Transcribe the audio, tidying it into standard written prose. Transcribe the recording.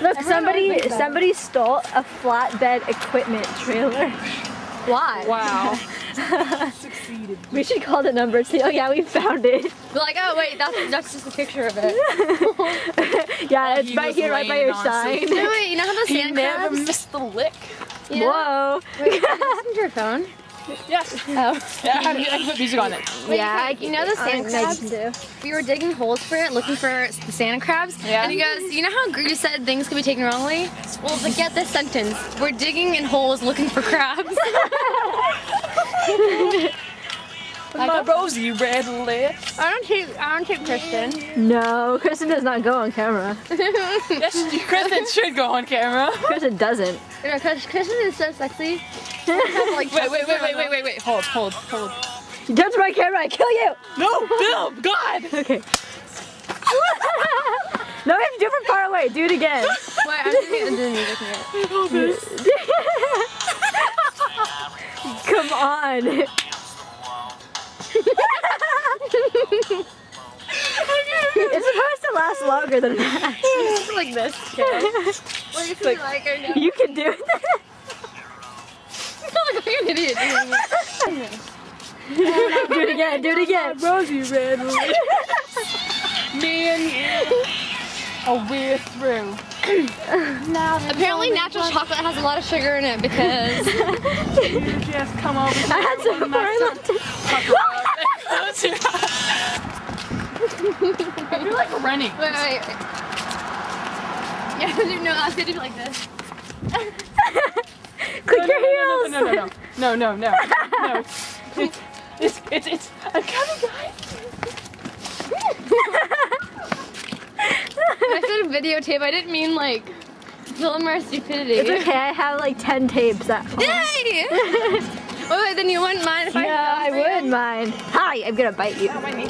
Look, somebody stole a flatbed equipment trailer. Why? Wow. Succeeded. We should call the number and say, oh yeah, we found it. We're like, oh wait, that's just a picture of it. Yeah, it's He right was here, right by your laying on sign. No, wait, you know how the He sand never crabs? missed the lick. Yeah. Whoa. Wait, can you listen to your phone? Yes. Oh. Yeah, I can put music on it. Wait, Yeah, okay, you know the sand crabs? do. We were digging holes for it, looking for the sand crabs. Yeah. And he goes, you know how you said things could be taken wrongly? Well, but get this sentence. We're digging in holes looking for crabs. My rosy red lips. I don't take Kristen. No, Kristen does not go on camera. Yes, Kristen should go on camera. Kristen doesn't. You know, Kristen is so sexy. Like, Wait. Hold. You touch my camera, I kill you! No, Bill, God. Okay. No, we have to do it from far away. Do it again. Wait, I'm doing the music here. Come on. It's supposed to last longer than that. It's like this, kid. What do you feel like right now? You can do it. You feel like an idiot. Do it again, do it again. Rosy red lips. Me and you. Oh, we're through. Apparently natural chocolate has a lot of sugar in it because You just come over here. I had some before I left. You're like running. wait. Yeah, no, I was gonna do like this. Click your heels. No. It's. I'm coming, guys. I said videotape. I didn't mean like film our stupidity. It's okay, I have like 10 tapes at home. Yay! Wait, then you wouldn't mind if I? No, I would mind. Hi, I'm gonna bite you. Oh, my knee.